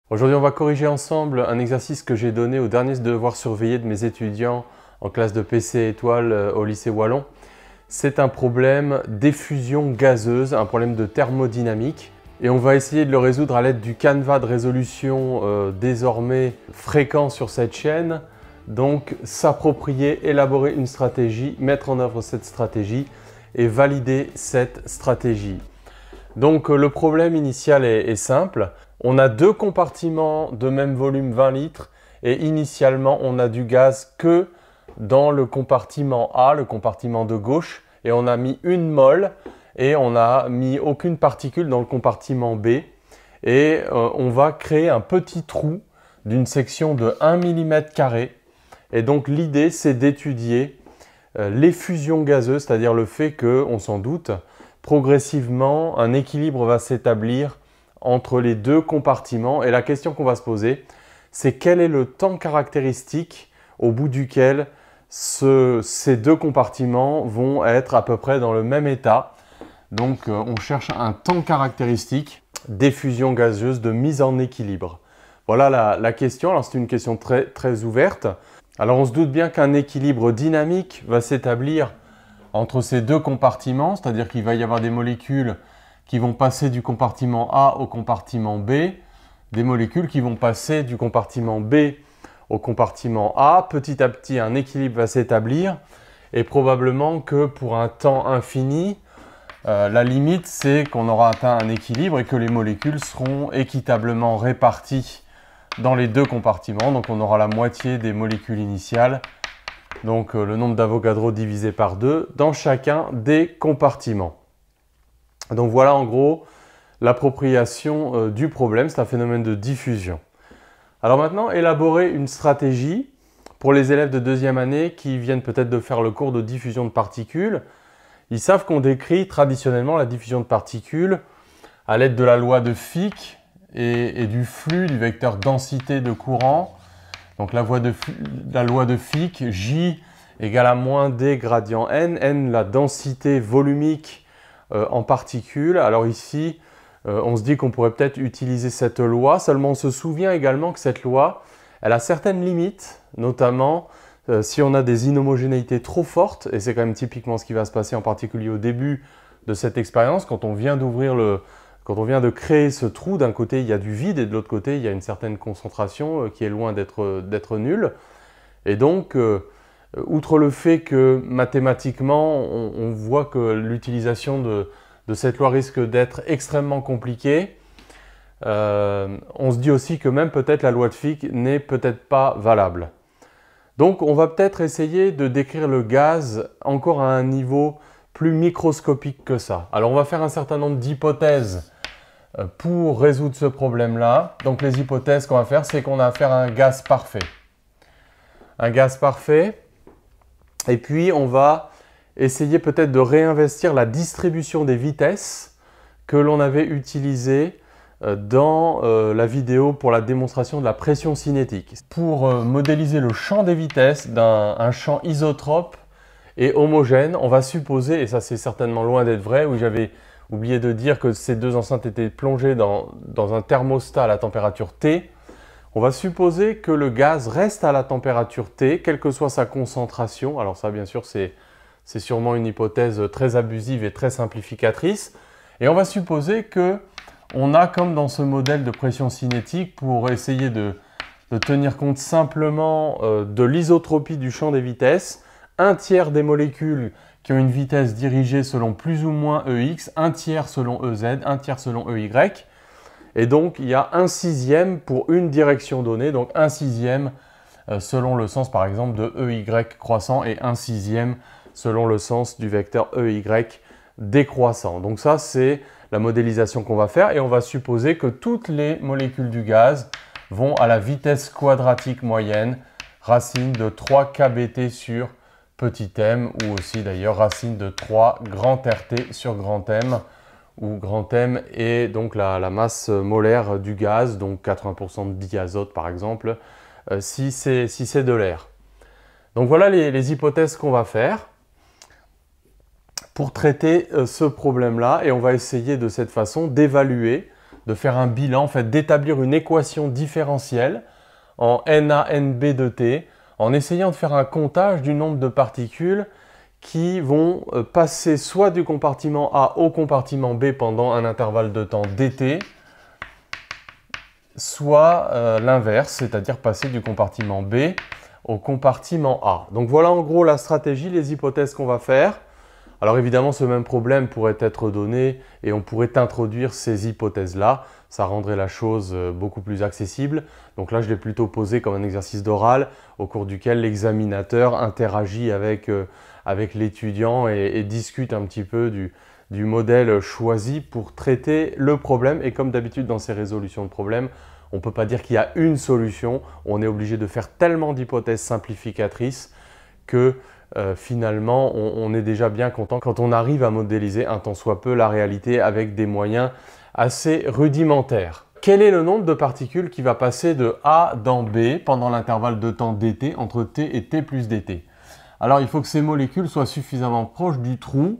Aujourd'hui, on va corriger ensemble un exercice que j'ai donné au dernier devoir surveillé de mes étudiants en classe de PC étoile au lycée Wallon. C'est un problème d'effusion gazeuse, un problème de thermodynamique. Et on va essayer de le résoudre à l'aide du canevas de résolution désormais fréquent sur cette chaîne. Donc, s'approprier, élaborer une stratégie, mettre en œuvre cette stratégie et valider cette stratégie. Donc, le problème initial est simple. On a deux compartiments de même volume 20 litres et initialement, on a du gaz que dans le compartiment A, le compartiment de gauche, et on a mis 1 mol et on n'a mis aucune particule dans le compartiment B. Et on va créer un petit trou d'une section de 1 mm². Et donc l'idée, c'est d'étudier l'effusion gazeuse, c'est-à-dire le fait que, on s'en doute, progressivement, un équilibre va s'établir entre les deux compartiments. Et la question qu'on va se poser, c'est quel est le temps caractéristique au bout duquel ces deux compartiments vont être à peu près dans le même état. Donc on cherche un temps caractéristique d'effusion gazeuse, de mise en équilibre. Voilà la question. Alors c'est une question très ouverte. Alors on se doute bien qu'un équilibre dynamique va s'établir entre ces deux compartiments, c'est-à-dire qu'il va y avoir des molécules qui vont passer du compartiment A au compartiment B, des molécules qui vont passer du compartiment B au compartiment A. Petit à petit, un équilibre va s'établir et probablement que pour un temps infini, la limite, c'est qu'on aura atteint un équilibre et que les molécules seront équitablement réparties dans les deux compartiments. Donc, on aura la moitié des molécules initiales, donc le nombre d'Avogadro divisé par 2, dans chacun des compartiments. Donc, voilà en gros l'appropriation du problème. C'est un phénomène de diffusion. Alors maintenant, élaborer une stratégie pour les élèves de deuxième année qui viennent peut-être de faire le cours de diffusion de particules. Ils savent qu'on décrit traditionnellement la diffusion de particules à l'aide de la loi de Fick et du flux du vecteur densité de courant. Donc la loi de Fick, J égale à moins D gradient N, N la densité volumique en particules. Alors ici, on se dit qu'on pourrait peut-être utiliser cette loi, seulement on se souvient également que cette loi, elle a certaines limites, notamment si on a des inhomogénéités trop fortes, et c'est quand même typiquement ce qui va se passer en particulier au début de cette expérience, quand on vient de créer ce trou, d'un côté il y a du vide et de l'autre côté il y a une certaine concentration qui est loin d'être nulle. Et donc, outre le fait que mathématiquement, on voit que l'utilisation de cette loi risque d'être extrêmement compliquée, on se dit aussi que même peut-être la loi de Fick n'est peut-être pas valable. Donc on va peut-être essayer de décrire le gaz encore à un niveau plus microscopique que ça. Alors on va faire un certain nombre d'hypothèses pour résoudre ce problème-là. Donc les hypothèses qu'on va faire, c'est qu'on a affaire à un gaz parfait. Un gaz parfait. Et puis on va essayer peut-être de réinvestir la distribution des vitesses que l'on avait utilisée dans la vidéo pour la démonstration de la pression cinétique. Pour modéliser le champ des vitesses d'un champ isotrope et homogène, on va supposer, et ça c'est certainement loin d'être vrai, où j'avais oublié de dire que ces deux enceintes étaient plongées dans un thermostat à la température T, on va supposer que le gaz reste à la température T, quelle que soit sa concentration. Alors ça bien sûr c'est sûrement une hypothèse très abusive et très simplificatrice. Et on va supposer que on a, comme dans ce modèle de pression cinétique, pour essayer de tenir compte simplement de l'isotropie du champ des vitesses, un tiers des molécules qui ont une vitesse dirigée selon plus ou moins EX, un tiers selon EZ, un tiers selon EY. Et donc, il y a un sixième pour une direction donnée, donc un sixième selon le sens, par exemple, de EY croissant et un sixième selon le sens du vecteur EY décroissant. Donc ça, c'est la modélisation qu'on va faire et on va supposer que toutes les molécules du gaz vont à la vitesse quadratique moyenne, racine de 3 kBt sur petit m, ou aussi d'ailleurs racine de 3 grand RT sur grand M, où grand M est donc la masse molaire du gaz, donc 80% de diazote par exemple, si c'est de l'air. Donc voilà les hypothèses qu'on va faire pour traiter ce problème-là, et on va essayer de cette façon d'évaluer de faire un bilan, en fait, d'établir une équation différentielle en NA/NB de t, en essayant de faire un comptage du nombre de particules qui vont passer soit du compartiment A au compartiment B pendant un intervalle de temps dt, soit l'inverse, c'est-à-dire passer du compartiment B au compartiment A. Donc voilà en gros la stratégie, les hypothèses qu'on va faire. Alors évidemment, ce même problème pourrait être donné et on pourrait introduire ces hypothèses-là. Ça rendrait la chose beaucoup plus accessible. Donc là, je l'ai plutôt posé comme un exercice d'oral au cours duquel l'examinateur interagit avec l'étudiant et discute un petit peu du modèle choisi pour traiter le problème. Et comme d'habitude dans ces résolutions de problèmes, on ne peut pas dire qu'il y a une solution. On est obligé de faire tellement d'hypothèses simplificatrices que finalement, on est déjà bien content quand on arrive à modéliser un tant soit peu la réalité avec des moyens assez rudimentaires. Quel est le nombre de particules qui va passer de A dans B pendant l'intervalle de temps dt entre t et t plus dt? Alors, il faut que ces molécules soient suffisamment proches du trou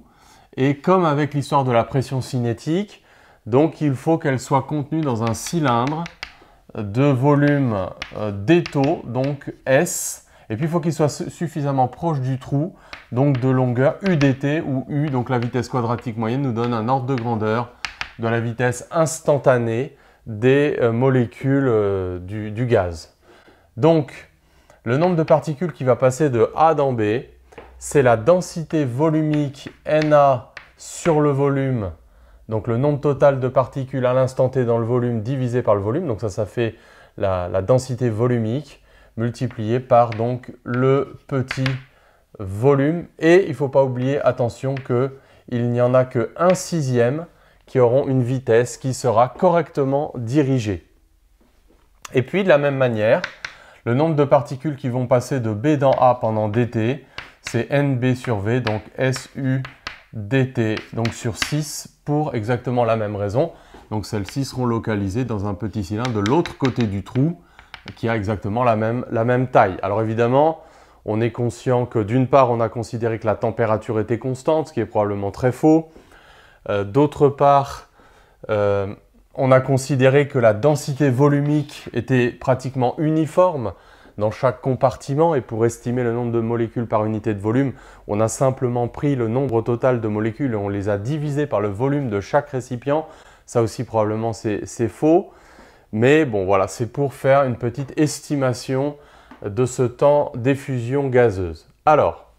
et comme avec l'histoire de la pression cinétique, donc il faut qu'elles soient contenues dans un cylindre de volume d'étau, donc S. Et puis, il faut qu'il soit suffisamment proche du trou, donc de longueur U dt, où U, donc la vitesse quadratique moyenne, nous donne un ordre de grandeur de la vitesse instantanée des molécules du gaz. Donc, le nombre de particules qui va passer de A dans B, c'est la densité volumique Na sur le volume, donc le nombre total de particules à l'instant T dans le volume divisé par le volume, donc ça fait la densité volumique, multiplié par donc le petit volume. Et il ne faut pas oublier, attention, qu'il n'y en a que 1/6 qui auront une vitesse qui sera correctement dirigée. Et puis de la même manière, le nombre de particules qui vont passer de B dans A pendant dt, c'est NB sur V, donc SU dt, donc sur 6 pour exactement la même raison. Donc celles-ci seront localisées dans un petit cylindre de l'autre côté du trou, qui a exactement la même taille. Alors évidemment, on est conscient que d'une part, on a considéré que la température était constante, ce qui est probablement très faux. D'autre part, on a considéré que la densité volumique était pratiquement uniforme dans chaque compartiment et pour estimer le nombre de molécules par unité de volume, on a simplement pris le nombre total de molécules et on les a divisées par le volume de chaque récipient. Ça aussi, probablement, c'est faux. Mais bon, voilà, c'est pour faire une petite estimation de ce temps d'effusion gazeuse. Alors,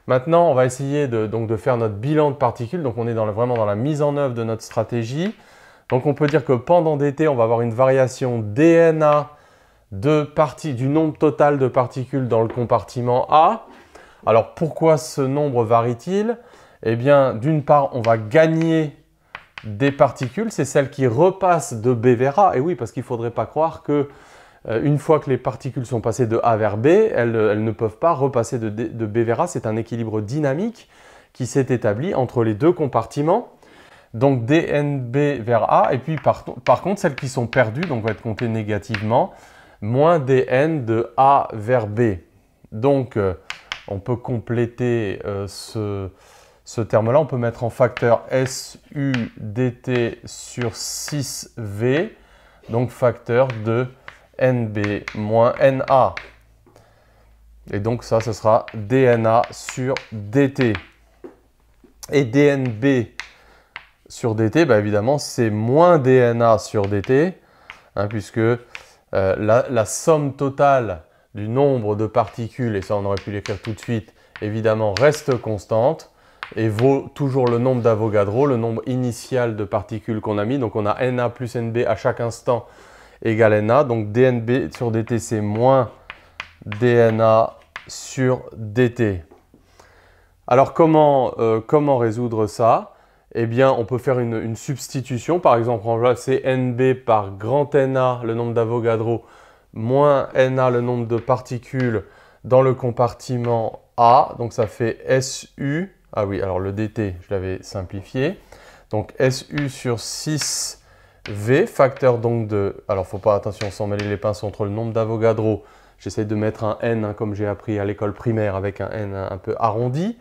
maintenant, on va essayer de faire notre bilan de particules. Donc, on est vraiment dans la mise en œuvre de notre stratégie. Donc, on peut dire que pendant dt, on va avoir une variation dNA du nombre total de particules dans le compartiment A. Alors, pourquoi ce nombre varie-t-il? Eh bien, d'une part, on va gagner des particules, c'est celles qui repassent de B vers A. Et oui, parce qu'il ne faudrait pas croire que une fois que les particules sont passées de A vers B, elles ne peuvent pas repasser de B vers A. C'est un équilibre dynamique qui s'est établi entre les deux compartiments. Donc dNB vers A. Et puis par contre, celles qui sont perdues, donc vont être comptées négativement, moins dN de A vers B. Donc on peut compléter ce terme-là, on peut mettre en facteur SU dt sur 6V, donc facteur de NB moins NA. Et donc ça, ce sera dNA sur dt. Et dNB sur dt, bah évidemment, c'est moins dNA sur dt, hein, puisque la somme totale du nombre de particules, et ça on aurait pu l'écrire tout de suite, évidemment, reste constante. Et vaut toujours le nombre d'Avogadro, le nombre initial de particules qu'on a mis. Donc on a Na plus Nb à chaque instant égale Na. Donc dNb sur dt, c'est moins dNa sur dt. Alors comment résoudre ça? Eh bien, on peut faire une substitution. Par exemple, remplacer Nb par grand Na, le nombre d'Avogadro, moins Na, le nombre de particules dans le compartiment A. Donc ça fait Su. Ah oui, alors le dt, je l'avais simplifié. Donc SU sur 6V, facteur donc de... Alors, il ne faut pas, attention, s'en mêler les pinceaux entre le nombre d'Avogadro. J'essaie de mettre un N, hein, comme j'ai appris à l'école primaire, avec un N un peu arrondi.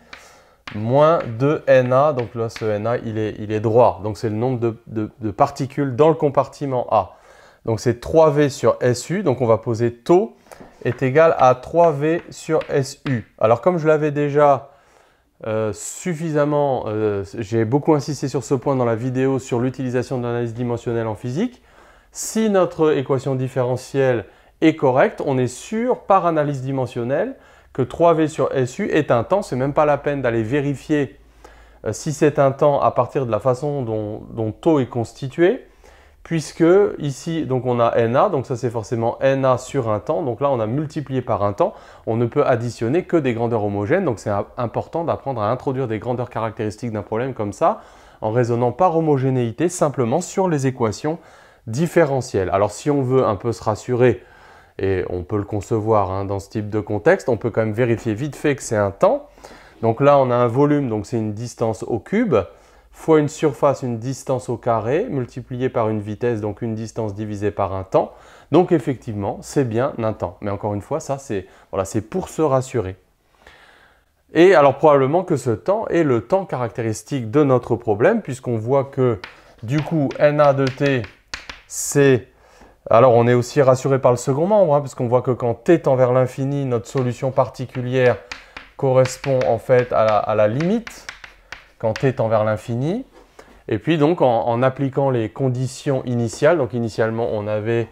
moins 2Na. Donc là, ce Na, il est droit. Donc c'est le nombre de particules dans le compartiment A. Donc c'est 3V sur SU. Donc on va poser taux est égal à 3V sur SU. Alors comme je l'avais déjà suffisamment, j'ai beaucoup insisté sur ce point dans la vidéo sur l'utilisation de l'analyse dimensionnelle en physique. Si notre équation différentielle est correcte, on est sûr par analyse dimensionnelle que 3V sur SU est un temps. Ce n'est même pas la peine d'aller vérifier si c'est un temps à partir de la façon dont taux est constitué, puisque ici donc on a Na, donc ça c'est forcément Na sur un temps, donc là on a multiplié par un temps, on ne peut additionner que des grandeurs homogènes, donc c'est important d'apprendre à introduire des grandeurs caractéristiques d'un problème comme ça, en raisonnant par homogénéité simplement sur les équations différentielles. Alors si on veut un peu se rassurer, et on peut le concevoir hein, dans ce type de contexte, on peut quand même vérifier vite fait que c'est un temps. Donc là, on a un volume, donc c'est une distance au cube, fois une surface, une distance au carré, multiplié par une vitesse, donc une distance divisée par un temps. Donc effectivement, c'est bien un temps. Mais encore une fois, ça, c'est voilà, pour se rassurer. Et alors probablement que ce temps est le temps caractéristique de notre problème, puisqu'on voit que du coup, Na de t, c'est... Alors, on est aussi rassuré par le second membre, hein, parce qu'on voit que quand t tend vers l'infini, notre solution particulière correspond en fait à la limite, quand t tend vers l'infini. Et puis donc, en appliquant les conditions initiales, donc initialement, on avait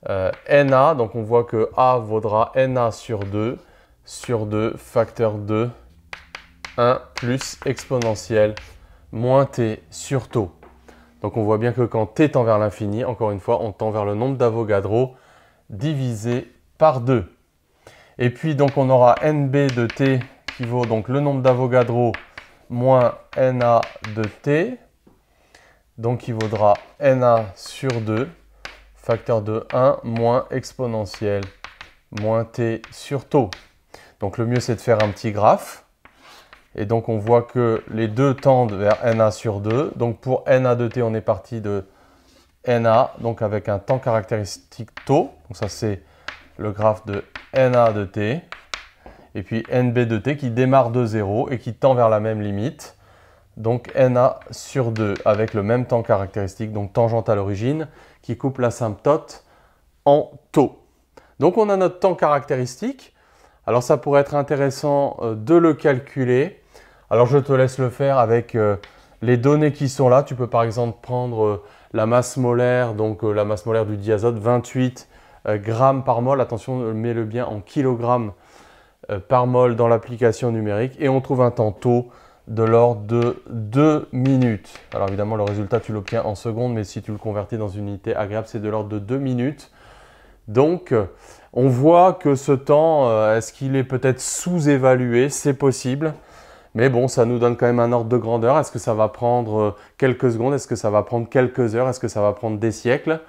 Na, donc on voit que A vaudra Na sur 2, facteur 2, 1 plus exponentielle, moins t sur taux. Donc on voit bien que quand t tend vers l'infini, encore une fois, on tend vers le nombre d'Avogadro divisé par 2. Et puis donc on aura Nb de t qui vaut donc le nombre d'Avogadro moins Na de t. Donc qui vaudra Na sur 2, facteur de 1 moins exponentielle moins t sur taux. Donc le mieux c'est de faire un petit graphe. Et donc, on voit que les deux tendent vers Na sur 2. Donc, pour Na de t, on est parti de Na, donc avec un temps caractéristique taux. Donc, ça, c'est le graphe de Na de t. Et puis, Nb de t qui démarre de 0 et qui tend vers la même limite. Donc, Na sur 2 avec le même temps caractéristique, donc tangente à l'origine, qui coupe l'asymptote en taux. Donc, on a notre temps caractéristique. Alors, ça pourrait être intéressant de le calculer. Alors, je te laisse le faire avec les données qui sont là. Tu peux par exemple prendre la masse molaire, donc la masse molaire du diazote, 28 grammes par mol. Attention, mets-le bien en kilogrammes par mol dans l'application numérique. Et on trouve un temps taux de l'ordre de 2 minutes. Alors évidemment, le résultat, tu l'obtiens en secondes, mais si tu le convertis dans une unité agréable, c'est de l'ordre de 2 minutes. Donc, on voit que ce temps, est-ce qu'il est peut-être sous-évalué? C'est possible. Mais bon, ça nous donne quand même un ordre de grandeur. Est-ce que ça va prendre quelques secondes? Est-ce que ça va prendre quelques heures? Est-ce que ça va prendre des siècles?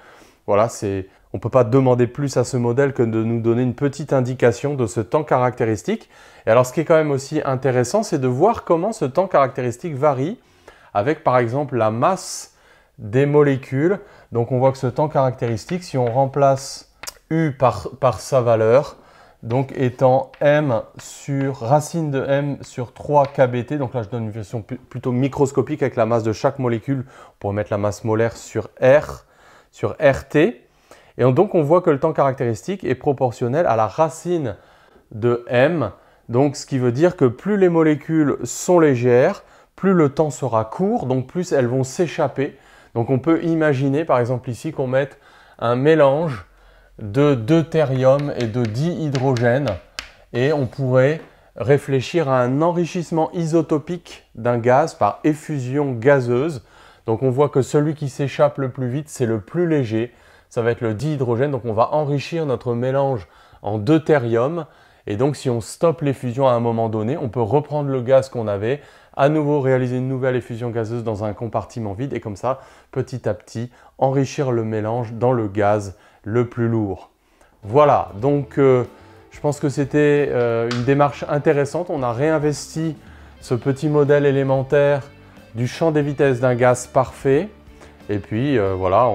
Voilà, on ne peut pas demander plus à ce modèle que de nous donner une petite indication de ce temps caractéristique. Et alors, ce qui est quand même aussi intéressant, c'est de voir comment ce temps caractéristique varie avec, par exemple, la masse des molécules. Donc, on voit que ce temps caractéristique, si on remplace U par sa valeur, donc étant m sur racine de m sur 3 kBt, donc là je donne une version plutôt microscopique avec la masse de chaque molécule pour mettre la masse molaire sur R, sur RT. Et donc on voit que le temps caractéristique est proportionnel à la racine de m, donc ce qui veut dire que plus les molécules sont légères, plus le temps sera court, donc plus elles vont s'échapper. Donc on peut imaginer par exemple ici qu'on mette un mélange de deutérium et de dihydrogène et on pourrait réfléchir à un enrichissement isotopique d'un gaz par effusion gazeuse. Donc on voit que celui qui s'échappe le plus vite, c'est le plus léger, ça va être le dihydrogène. Donc on va enrichir notre mélange en deutérium et donc si on stoppe l'effusion à un moment donné, on peut reprendre le gaz qu'on avait, à nouveau réaliser une nouvelle effusion gazeuse dans un compartiment vide et comme ça, petit à petit, enrichir le mélange dans le gaz le plus lourd. Voilà, donc je pense que c'était une démarche intéressante. On a réinvesti ce petit modèle élémentaire du champ des vitesses d'un gaz parfait. Et puis voilà,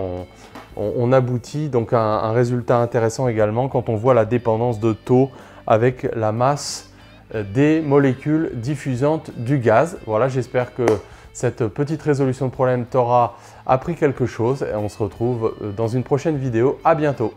on aboutit donc à un résultat intéressant également quand on voit la dépendance de taux avec la masse des molécules diffusantes du gaz. Voilà, j'espère que cette petite résolution de problème t'aura appris quelque chose et on se retrouve dans une prochaine vidéo. À bientôt!